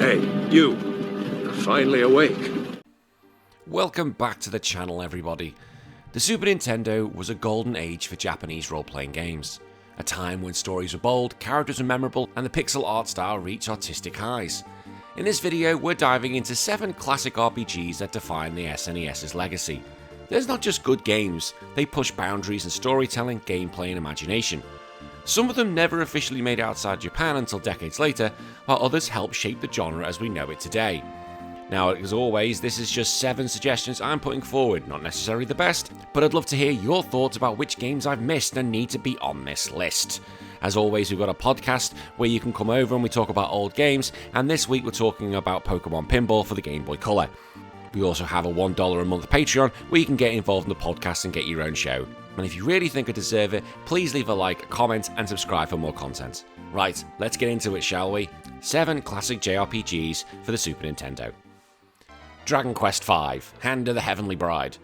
Hey, you. You're finally awake. Welcome back to the channel, everybody. The Super Nintendo was a golden age for Japanese role-playing games. A time when stories were bold, characters were memorable, and the pixel art style reached artistic highs. In this video, we're diving into 7 classic RPGs that define the SNES's legacy. There's not just good games, they push boundaries in storytelling, gameplay, and imagination. Some of them never officially made it outside Japan until decades later, while others helped shape the genre as we know it today. Now, as always, this is just 7 suggestions I'm putting forward, not necessarily the best, but I'd love to hear your thoughts about which games I've missed and need to be on this list. As always, we've got a podcast where you can come over and we talk about old games, and this week we're talking about Pokemon Pinball for the Game Boy Color. We also have a $1 a month Patreon where you can get involved in the podcast and get your own show. And if you really think I deserve it, please leave a like, comment, and subscribe for more content. Right, let's get into it, shall we? 7 classic JRPGs for the Super Nintendo. Dragon Quest V, Hand of the Heavenly Bride.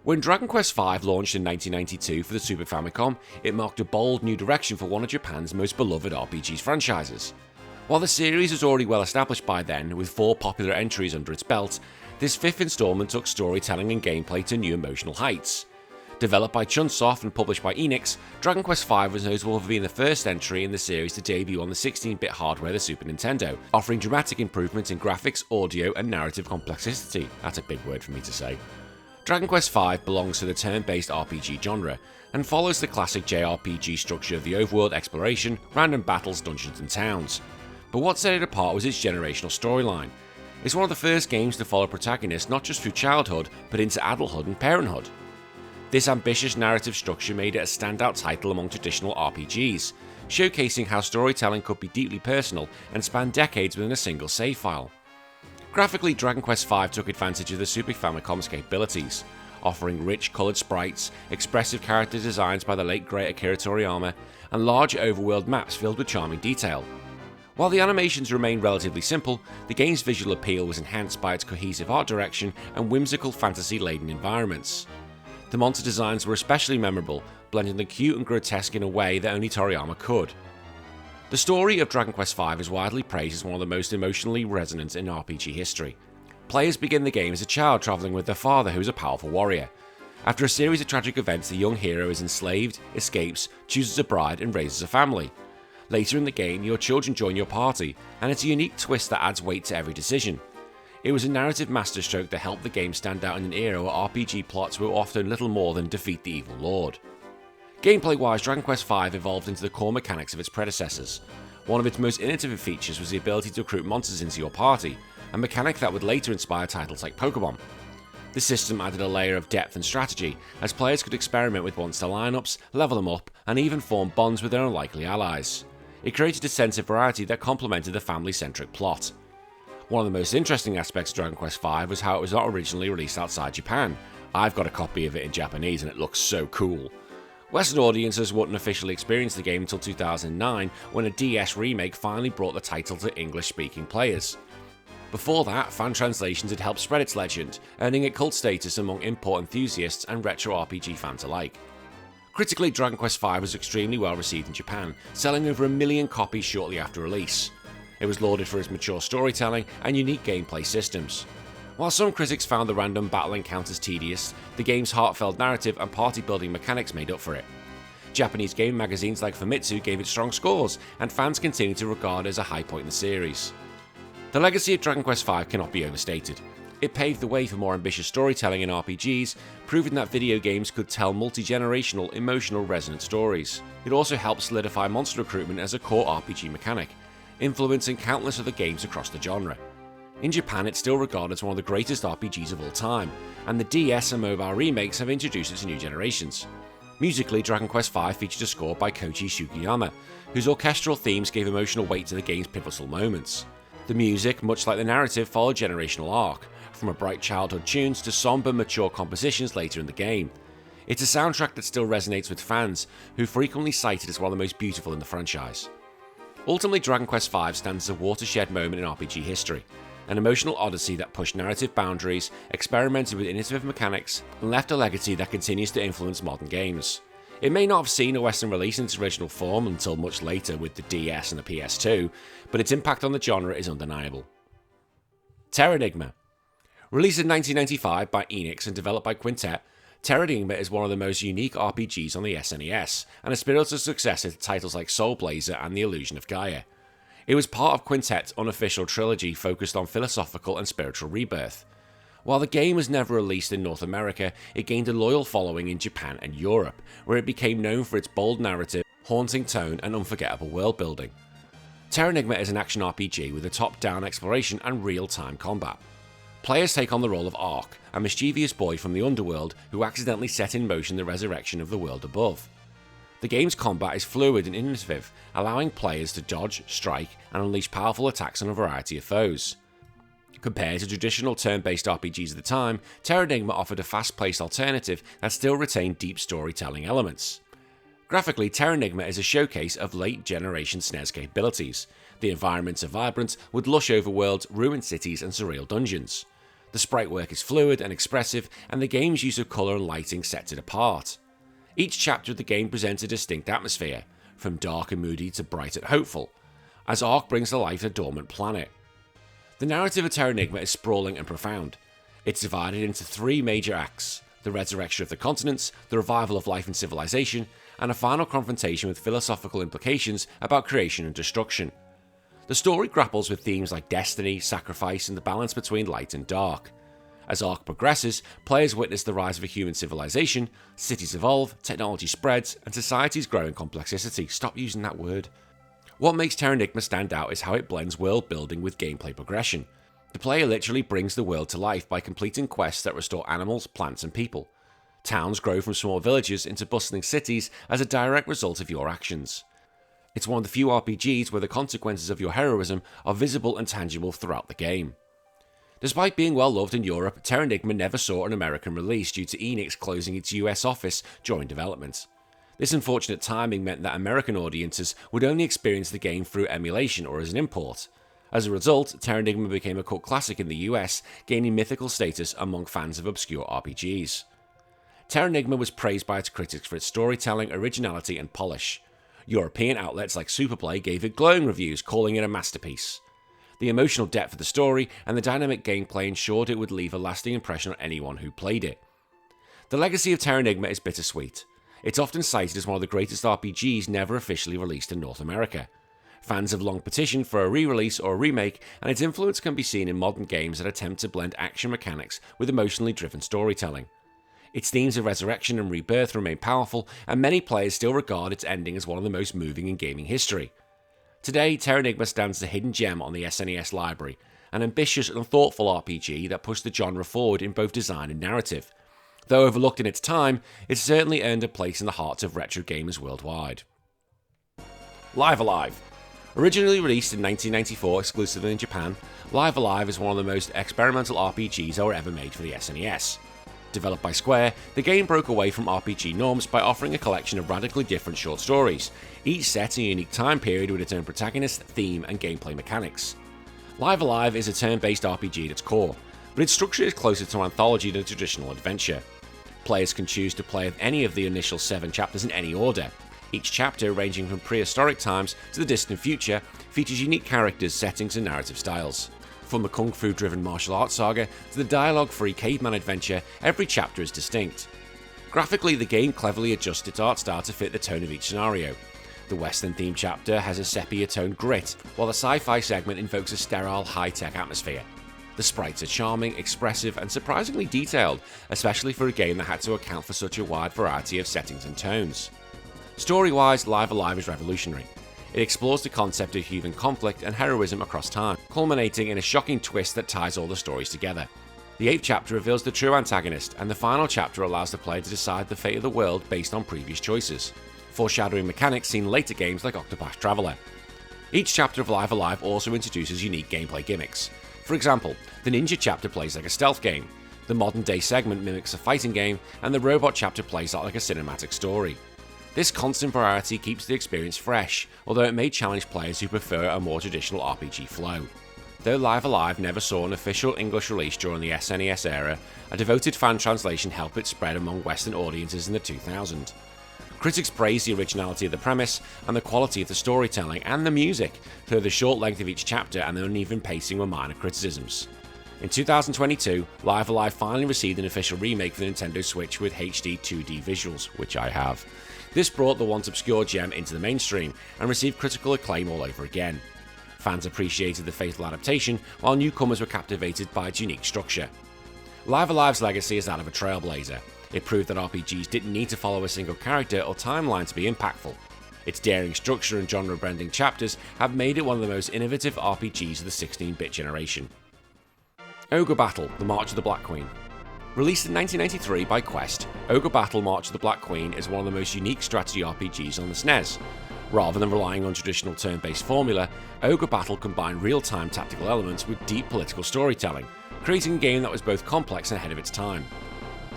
When Dragon Quest V launched in 1992 for the Super Famicom, it marked a bold new direction for one of Japan's most beloved RPG franchises. While the series was already well established by then, with 4 popular entries under its belt, this 5th installment took storytelling and gameplay to new emotional heights. Developed by Chunsoft and published by Enix, Dragon Quest V was notable for being the first entry in the series to debut on the 16-bit hardware of the Super Nintendo, offering dramatic improvements in graphics, audio, and narrative complexity. That's a big word for me to say. Dragon Quest V belongs to the turn-based RPG genre, and follows the classic JRPG structure of the overworld exploration, random battles, dungeons, and towns. But what set it apart was its generational storyline. It's one of the first games to follow protagonists not just through childhood, but into adulthood and parenthood. This ambitious narrative structure made it a standout title among traditional RPGs, showcasing how storytelling could be deeply personal and span decades within a single save file. Graphically, Dragon Quest V took advantage of the Super Famicom's capabilities, offering rich, coloured sprites, expressive character designs by the late great Akira Toriyama, and large overworld maps filled with charming detail. While the animations remained relatively simple, the game's visual appeal was enhanced by its cohesive art direction and whimsical fantasy-laden environments. The monster designs were especially memorable, blending the cute and grotesque in a way that only Toriyama could. The story of Dragon Quest V is widely praised as one of the most emotionally resonant in RPG history. Players begin the game as a child travelling with their father, who is a powerful warrior. After a series of tragic events, the young hero is enslaved, escapes, chooses a bride, and raises a family. Later in the game, your children join your party, and it's a unique twist that adds weight to every decision. It was a narrative masterstroke that helped the game stand out in an era where RPG plots were often little more than defeat the evil lord. Gameplay-wise, Dragon Quest V evolved into the core mechanics of its predecessors. One of its most innovative features was the ability to recruit monsters into your party, a mechanic that would later inspire titles like Pokemon. The system added a layer of depth and strategy, as players could experiment with monster lineups, level them up, and even form bonds with their unlikely allies. It created a sense of variety that complemented the family-centric plot. One of the most interesting aspects of Dragon Quest V was how it was not originally released outside Japan. I've got a copy of it in Japanese and it looks so cool. Western audiences wouldn't officially experience the game until 2009, when a DS remake finally brought the title to English-speaking players. Before that, fan translations had helped spread its legend, earning it cult status among import enthusiasts and retro RPG fans alike. Critically, Dragon Quest V was extremely well received in Japan, selling over 1 million copies shortly after release. It was lauded for its mature storytelling and unique gameplay systems. While some critics found the random battle encounters tedious, the game's heartfelt narrative and party-building mechanics made up for it. Japanese game magazines like Famitsu gave it strong scores, and fans continue to regard it as a high point in the series. The legacy of Dragon Quest V cannot be overstated. It paved the way for more ambitious storytelling in RPGs, proving that video games could tell multi-generational, emotional, resonant stories. It also helped solidify monster recruitment as a core RPG mechanic, influencing countless other games across the genre. In Japan, it's still regarded as one of the greatest RPGs of all time, and the DS and mobile remakes have introduced it to new generations. Musically, Dragon Quest V featured a score by Koji Sugiyama, whose orchestral themes gave emotional weight to the game's pivotal moments. The music, much like the narrative, followed a generational arc, from a bright childhood tunes to somber, mature compositions later in the game. It's a soundtrack that still resonates with fans, who frequently cite it as one of the most beautiful in the franchise. Ultimately, Dragon Quest V stands as a watershed moment in RPG history, an emotional odyssey that pushed narrative boundaries, experimented with innovative mechanics, and left a legacy that continues to influence modern games. It may not have seen a Western release in its original form until much later with the DS and the PS2, but its impact on the genre is undeniable. Terranigma. Released in 1995 by Enix and developed by Quintet, Terranigma is one of the most unique RPGs on the SNES, and a spiritual successor to titles like Soulblazer and The Illusion of Gaia. It was part of Quintet's unofficial trilogy focused on philosophical and spiritual rebirth. While the game was never released in North America, it gained a loyal following in Japan and Europe, where it became known for its bold narrative, haunting tone, and unforgettable world building. Terranigma is an action RPG with a top-down exploration and real-time combat. Players take on the role of Ark, a mischievous boy from the underworld who accidentally set in motion the resurrection of the world above. The game's combat is fluid and innovative, allowing players to dodge, strike, and unleash powerful attacks on a variety of foes. Compared to traditional turn-based RPGs of the time, Terranigma offered a fast-paced alternative that still retained deep storytelling elements. Graphically, Terranigma is a showcase of late-generation SNES capabilities. The environments are vibrant, with lush overworlds, ruined cities, and surreal dungeons. The sprite work is fluid and expressive, and the game's use of colour and lighting sets it apart. Each chapter of the game presents a distinct atmosphere, from dark and moody to bright and hopeful, as Ark brings to life a dormant planet. The narrative of Terranigma is sprawling and profound. It's divided into three major acts: the resurrection of the continents, the revival of life and civilization, and a final confrontation with philosophical implications about creation and destruction. The story grapples with themes like destiny, sacrifice, and the balance between light and dark. As Ark progresses, players witness the rise of a human civilization, cities evolve, technology spreads, and society's growing complexity. Stop using that word. What makes Terranigma stand out is how it blends world building with gameplay progression. The player literally brings the world to life by completing quests that restore animals, plants, and people. Towns grow from small villages into bustling cities as a direct result of your actions. It's one of the few RPGs where the consequences of your heroism are visible and tangible throughout the game. Despite being well loved in Europe, Terranigma never saw an American release due to Enix closing its US office during development. This unfortunate timing meant that American audiences would only experience the game through emulation or as an import. As a result, Terranigma became a cult classic in the US, gaining mythical status among fans of obscure RPGs. Terranigma was praised by its critics for its storytelling, originality, and polish. European outlets like Superplay gave it glowing reviews, calling it a masterpiece. The emotional depth of the story and the dynamic gameplay ensured it would leave a lasting impression on anyone who played it. The legacy of Terranigma is bittersweet. It's often cited as one of the greatest RPGs never officially released in North America. Fans have long petitioned for a re-release or a remake, and its influence can be seen in modern games that attempt to blend action mechanics with emotionally driven storytelling. Its themes of resurrection and rebirth remain powerful, and many players still regard its ending as one of the most moving in gaming history. Today, Terranigma stands as a hidden gem on the SNES library, an ambitious and thoughtful RPG that pushed the genre forward in both design and narrative. Though overlooked in its time, it's certainly earned a place in the hearts of retro gamers worldwide. Live Alive. Originally released in 1994 exclusively in Japan, Live Alive is one of the most experimental RPGs that were ever made for the SNES. Developed by Square, the game broke away from RPG norms by offering a collection of radically different short stories, each set in a unique time period with its own protagonist, theme, and gameplay mechanics. Live Alive is a turn-based RPG at its core, but its structure is closer to an anthology than a traditional adventure. Players can choose to play any of the initial 7 chapters in any order. Each chapter, ranging from prehistoric times to the distant future, features unique characters, settings, and narrative styles. From the kung fu-driven martial arts saga to the dialogue-free caveman adventure, every chapter is distinct. Graphically, the game cleverly adjusts its art style to fit the tone of each scenario. The Western-themed chapter has a sepia-toned grit, while the sci-fi segment invokes a sterile, high-tech atmosphere. The sprites are charming, expressive, and surprisingly detailed, especially for a game that had to account for such a wide variety of settings and tones. Story-wise, Live Alive is revolutionary. It explores the concept of human conflict and heroism across time, culminating in a shocking twist that ties all the stories together. The 8th chapter reveals the true antagonist, and the final chapter allows the player to decide the fate of the world based on previous choices, foreshadowing mechanics seen in later games like Octopath Traveler. Each chapter of Live Alive also introduces unique gameplay gimmicks. For example, the ninja chapter plays like a stealth game, the modern day segment mimics a fighting game, and the robot chapter plays out like a cinematic story. This constant variety keeps the experience fresh, although it may challenge players who prefer a more traditional RPG flow. Though Live Alive never saw an official English release during the SNES era, a devoted fan translation helped it spread among Western audiences in the 2000s. Critics praised the originality of the premise and the quality of the storytelling and the music, though the short length of each chapter and the uneven pacing were minor criticisms. In 2022, Live Alive finally received an official remake for the Nintendo Switch with HD 2D visuals, which I have. This brought the once obscure gem into the mainstream and received critical acclaim all over again. Fans appreciated the faithful adaptation, while newcomers were captivated by its unique structure. Live Alive's legacy is that of a trailblazer. It proved that RPGs didn't need to follow a single character or timeline to be impactful. Its daring structure and genre-bending chapters have made it one of the most innovative RPGs of the 16-bit generation. Ogre Battle: The March of the Black Queen. Released in 1993 by Quest, Ogre Battle: March of the Black Queen is one of the most unique strategy RPGs on the SNES. Rather than relying on traditional turn-based formula, Ogre Battle combined real-time tactical elements with deep political storytelling, creating a game that was both complex and ahead of its time.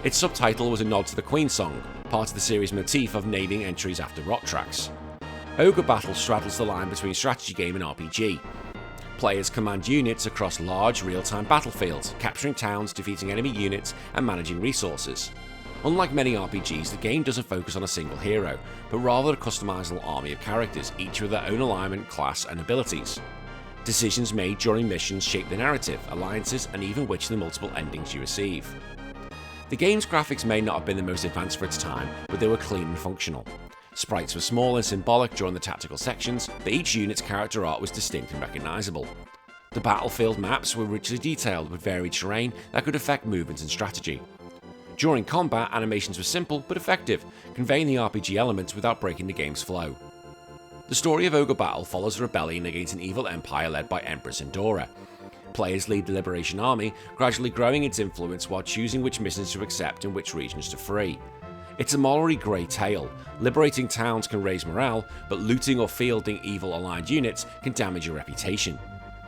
Its subtitle was a nod to the Queen song, part of the series' motif of naming entries after rock tracks. Ogre Battle straddles the line between strategy game and RPG. Players command units across large, real-time battlefields, capturing towns, defeating enemy units, and managing resources. Unlike many RPGs, the game doesn't focus on a single hero, but rather a customizable army of characters, each with their own alignment, class, and abilities. Decisions made during missions shape the narrative, alliances, and even which the multiple endings you receive. The game's graphics may not have been the most advanced for its time, but they were clean and functional. Sprites were small and symbolic during the tactical sections, but each unit's character art was distinct and recognisable. The battlefield maps were richly detailed with varied terrain that could affect movement and strategy. During combat, animations were simple but effective, conveying the RPG elements without breaking the game's flow. The story of Ogre Battle follows a rebellion against an evil empire led by Empress Endora. Players lead the Liberation Army, gradually growing its influence while choosing which missions to accept and which regions to free. It's a morally grey tale. Liberating towns can raise morale, but looting or fielding evil aligned units can damage your reputation.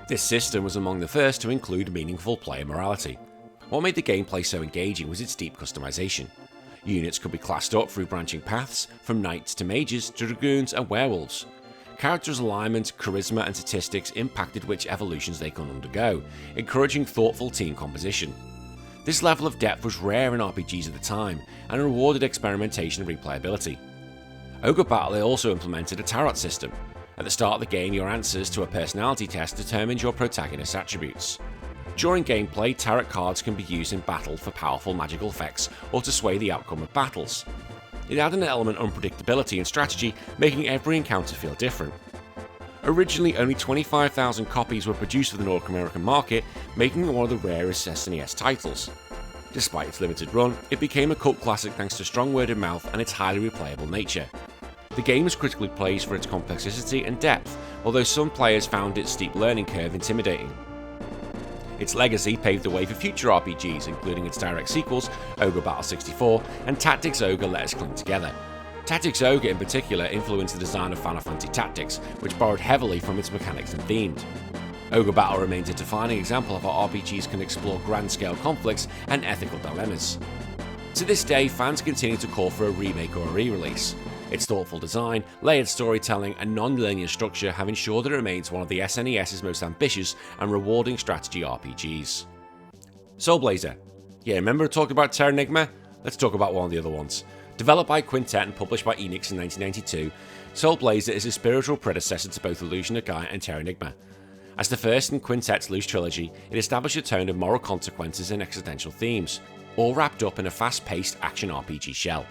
This system was among the first to include meaningful player morality. What made the gameplay so engaging was its deep customization. Units could be classed up through branching paths, from knights to mages to dragoons and werewolves. Characters' alignment, charisma and statistics impacted which evolutions they can undergo, encouraging thoughtful team composition. This level of depth was rare in RPGs at the time, and rewarded experimentation and replayability. Ogre Battle also implemented a tarot system. At the start of the game, your answers to a personality test determined your protagonist's attributes. During gameplay, tarot cards can be used in battle for powerful magical effects or to sway the outcome of battles. It added an element of unpredictability and strategy, making every encounter feel different. Originally, only 25,000 copies were produced for the North American market, making it one of the rarest SNES titles. Despite its limited run, it became a cult classic thanks to strong word of mouth and its highly replayable nature. The game was critically praised for its complexity and depth, although some players found its steep learning curve intimidating. Its legacy paved the way for future RPGs, including its direct sequels, Ogre Battle 64 and Tactics Ogre Let Us Cling Together. Tactics Ogre in particular influenced the design of Final Fantasy Tactics, which borrowed heavily from its mechanics and themes. Ogre Battle remains a defining example of how RPGs can explore grand-scale conflicts and ethical dilemmas. To this day, fans continue to call for a remake or a re-release. Its thoughtful design, layered storytelling, and non-linear structure have ensured that it remains one of the SNES's most ambitious and rewarding strategy RPGs. Soulblazer. Yeah, remember talking about Terranigma? Let's talk about one of the other ones. Developed by Quintet and published by Enix in 1992, Soulblazer is a spiritual predecessor to both Illusion of Gaia and Terranigma. As the first in Quintet's loose trilogy, it established a tone of moral consequences and existential themes, all wrapped up in a fast-paced action RPG shell.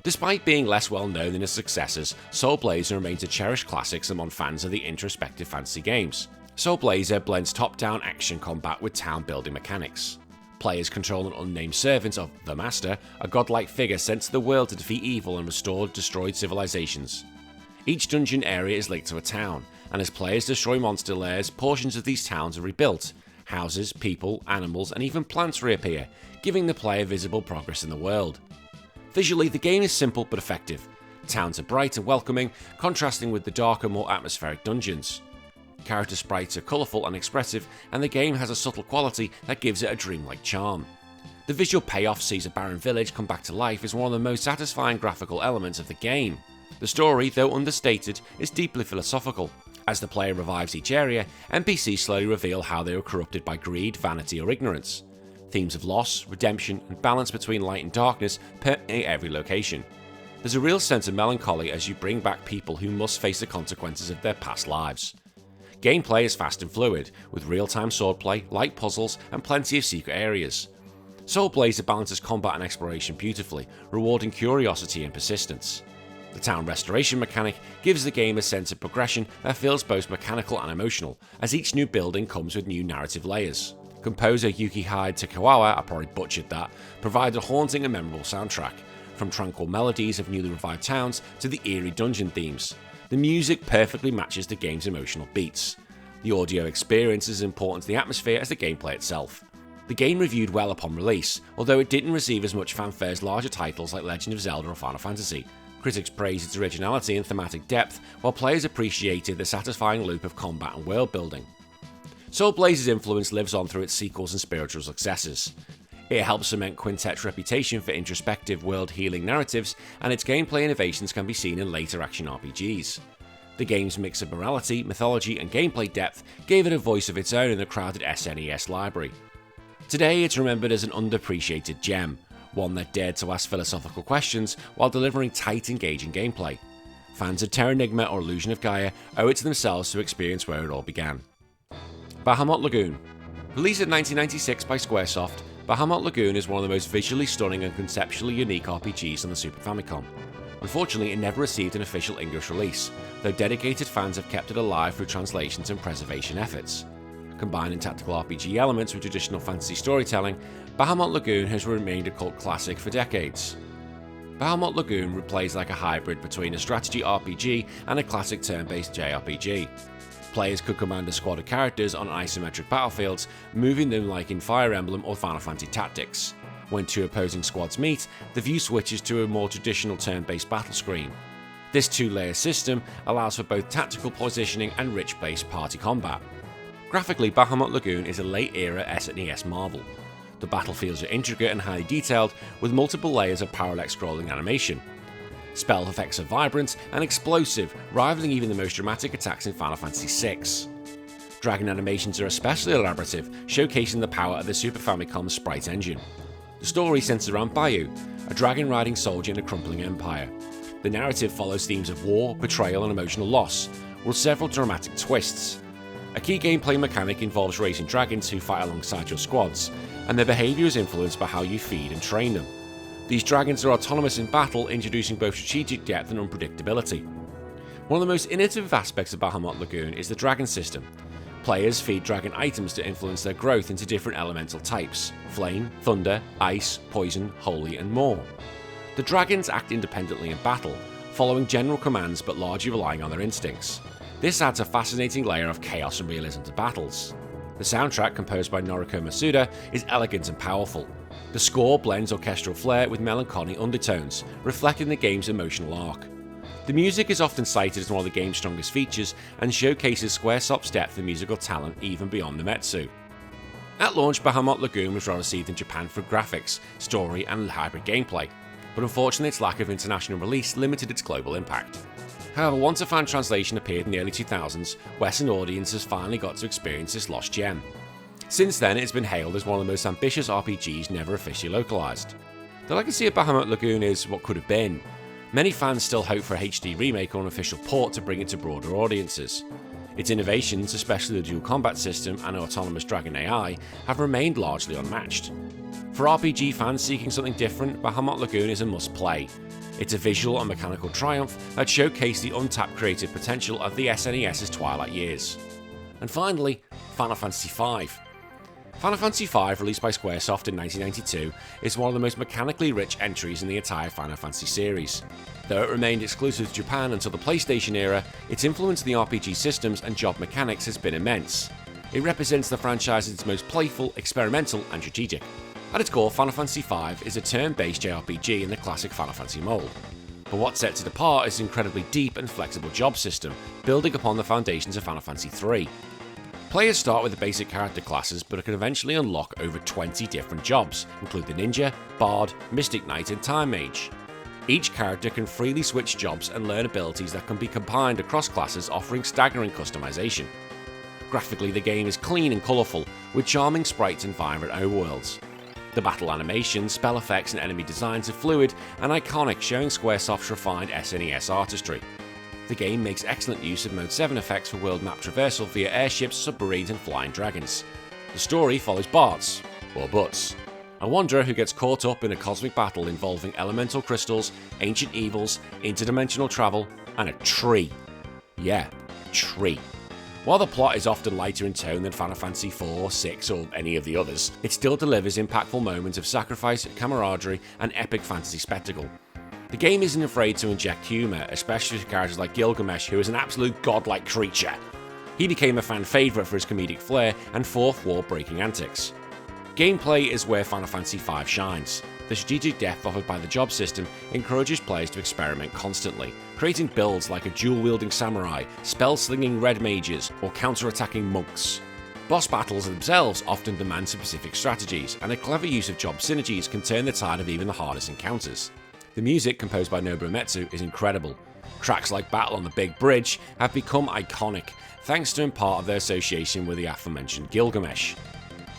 Despite being less well known than its successors, Soulblazer remains a cherished classic among fans of the introspective fantasy games. Soulblazer blends top-down action combat with town-building mechanics. Players control an unnamed servant of the Master, a godlike figure sent to the world to defeat evil and restore destroyed civilizations. Each dungeon area is linked to a town, and as players destroy monster lairs, portions of these towns are rebuilt. Houses, people, animals, and even plants reappear, giving the player visible progress in the world. Visually, the game is simple but effective. Towns are bright and welcoming, contrasting with the darker, more atmospheric dungeons. Character sprites are colourful and expressive, and the game has a subtle quality that gives it a dreamlike charm. The visual payoff sees a barren village come back to life as one of the most satisfying graphical elements of the game. The story, though understated, is deeply philosophical. As the player revives each area, NPCs slowly reveal how they were corrupted by greed, vanity, or ignorance. Themes of loss, redemption, and balance between light and darkness permeate every location. There's a real sense of melancholy as you bring back people who must face the consequences of their past lives. Gameplay is fast and fluid, with real-time swordplay, light puzzles, and plenty of secret areas. Soulblazer balances combat and exploration beautifully, rewarding curiosity and persistence. The town restoration mechanic gives the game a sense of progression that feels both mechanical and emotional, as each new building comes with new narrative layers. Composer Yukihide Takawa, I probably butchered that, provided a haunting and memorable soundtrack, from tranquil melodies of newly revived towns to the eerie dungeon themes. The music perfectly matches the game's emotional beats. The audio experience is as important to the atmosphere as the gameplay itself. The game reviewed well upon release, although it didn't receive as much fanfare as larger titles like Legend of Zelda or Final Fantasy. Critics praised its originality and thematic depth, while players appreciated the satisfying loop of combat and world building. Soulblazer's influence lives on through its sequels and spiritual successors. It helps cement Quintet's reputation for introspective, world-healing narratives, and its gameplay innovations can be seen in later action RPGs. The game's mix of morality, mythology, and gameplay depth gave it a voice of its own in the crowded SNES library. Today, it's remembered as an underappreciated gem, one that dared to ask philosophical questions while delivering tight, engaging gameplay. Fans of Terranigma or Illusion of Gaia owe it to themselves to experience where it all began. Bahamut Lagoon. Released in 1996 by Squaresoft, Bahamut Lagoon is one of the most visually stunning and conceptually unique RPGs on the Super Famicom. Unfortunately, it never received an official English release, though dedicated fans have kept it alive through translations and preservation efforts. Combining tactical RPG elements with traditional fantasy storytelling, Bahamut Lagoon has remained a cult classic for decades. Bahamut Lagoon plays like a hybrid between a strategy RPG and a classic turn-based JRPG. Players could command a squad of characters on isometric battlefields, moving them like in Fire Emblem or Final Fantasy Tactics. When two opposing squads meet, the view switches to a more traditional turn-based battle screen. This two-layer system allows for both tactical positioning and rich-based party combat. Graphically, Bahamut Lagoon is a late-era SNES marvel. The battlefields are intricate and highly detailed, with multiple layers of parallax scrolling animation. Spell effects are vibrant and explosive, rivaling even the most dramatic attacks in Final Fantasy VI. Dragon animations are especially elaborative, showcasing the power of the Super Famicom's sprite engine. The story centers around Bayou, a dragon-riding soldier in a crumbling empire. The narrative follows themes of war, betrayal, and emotional loss, with several dramatic twists. A key gameplay mechanic involves raising dragons who fight alongside your squads, and their behaviour is influenced by how you feed and train them. These dragons are autonomous in battle, introducing both strategic depth and unpredictability. One of the most innovative aspects of Bahamut Lagoon is the dragon system. Players feed dragon items to influence their growth into different elemental types: flame, thunder, ice, poison, holy, and more. The dragons act independently in battle, following general commands but largely relying on their instincts. This adds a fascinating layer of chaos and realism to battles. The soundtrack, composed by Noriko Masuda, is elegant and powerful. The score blends orchestral flair with melancholy undertones, reflecting the game's emotional arc. The music is often cited as one of the game's strongest features and showcases Squaresoft's depth and musical talent even beyond the Metsu. At launch, Bahamut Lagoon was well received in Japan for graphics, story, and hybrid gameplay, but unfortunately its lack of international release limited its global impact. However, once a fan translation appeared in the early 2000s, Western audiences finally got to experience this lost gem. Since then, it's been hailed as one of the most ambitious RPGs never officially localised. The legacy of Bahamut Lagoon is what could have been. Many fans still hope for a HD remake or an official port to bring it to broader audiences. Its innovations, especially the dual combat system and autonomous dragon AI, have remained largely unmatched. For RPG fans seeking something different, Bahamut Lagoon is a must-play. It's a visual and mechanical triumph that showcased the untapped creative potential of the SNES's twilight years. And finally, Final Fantasy V. Final Fantasy V, released by Squaresoft in 1992, is one of the most mechanically rich entries in the entire Final Fantasy series. Though it remained exclusive to Japan until the PlayStation era, its influence in the RPG systems and job mechanics has been immense. It represents the franchise's most playful, experimental, and strategic. At its core, Final Fantasy V is a turn-based JRPG in the classic Final Fantasy mold. But what sets it apart is its incredibly deep and flexible job system, building upon the foundations of Final Fantasy III. Players start with the basic character classes, but can eventually unlock over 20 different jobs, including Ninja, Bard, Mystic Knight, and Time Mage. Each character can freely switch jobs and learn abilities that can be combined across classes, offering staggering customization. Graphically, the game is clean and colourful, with charming sprites and vibrant overworlds. The battle animations, spell effects, and enemy designs are fluid and iconic, showing Squaresoft's refined SNES artistry. The game makes excellent use of Mode 7 effects for world map traversal via airships, submarines and flying dragons. The story follows Bart's, or Butts, a wanderer who gets caught up in a cosmic battle involving elemental crystals, ancient evils, interdimensional travel, and a tree. Yeah, tree. While the plot is often lighter in tone than Final Fantasy IV, 6 or any of the others, it still delivers impactful moments of sacrifice, camaraderie and epic fantasy spectacle. The game isn't afraid to inject humour, especially for characters like Gilgamesh, who is an absolute godlike creature. He became a fan favourite for his comedic flair and fourth wall breaking antics. Gameplay is where Final Fantasy V shines. The strategic depth offered by the job system encourages players to experiment constantly, creating builds like a dual-wielding samurai, spell-slinging red mages, or counter-attacking monks. Boss battles themselves often demand specific strategies, and a clever use of job synergies can turn the tide of even the hardest encounters. The music, composed by Nobuo Uematsu, is incredible. Tracks like Battle on the Big Bridge have become iconic, thanks to in part of their association with the aforementioned Gilgamesh.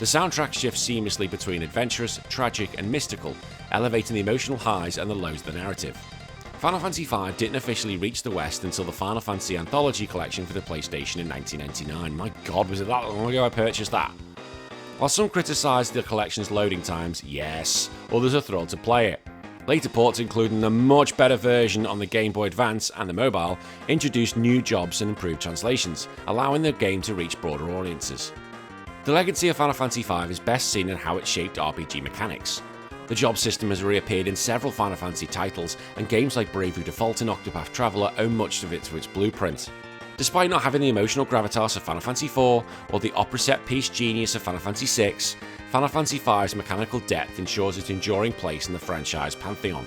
The soundtrack shifts seamlessly between adventurous, tragic, and mystical, elevating the emotional highs and the lows of the narrative. Final Fantasy V didn't officially reach the West until the Final Fantasy Anthology Collection for the PlayStation in 1999. My god, was it that long ago I purchased that? While some criticised the collection's loading times, yes, others are thrilled to play it. Later ports, including a much better version on the Game Boy Advance and the mobile, introduced new jobs and improved translations, allowing the game to reach broader audiences. The legacy of Final Fantasy V is best seen in how it shaped RPG mechanics. The job system has reappeared in several Final Fantasy titles, and games like Bravely Default and Octopath Traveler owe much of it to its blueprint. Despite not having the emotional gravitas of Final Fantasy IV or the opera set piece genius of Final Fantasy VI, Final Fantasy V's mechanical depth ensures its enduring place in the franchise pantheon.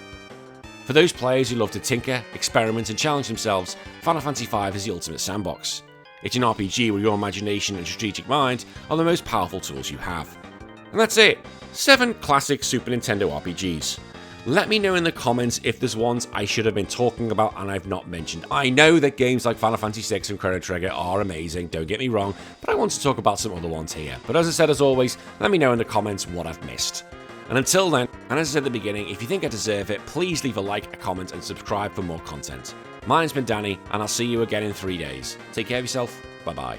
For those players who love to tinker, experiment and challenge themselves, Final Fantasy V is the ultimate sandbox. It's an RPG where your imagination and strategic mind are the most powerful tools you have. And that's it! 7 classic Super Nintendo RPGs. Let me know in the comments if there's ones I should have been talking about and I've not mentioned. I know that games like Final Fantasy VI and Chrono Trigger are amazing, don't get me wrong, but I want to talk about some other ones here. But as I said, as always, let me know in the comments what I've missed. And until then, and as I said at the beginning, if you think I deserve it, please leave a like, a comment, and subscribe for more content. My name's been Danny, and I'll see you again in 3 days. Take care of yourself, bye bye.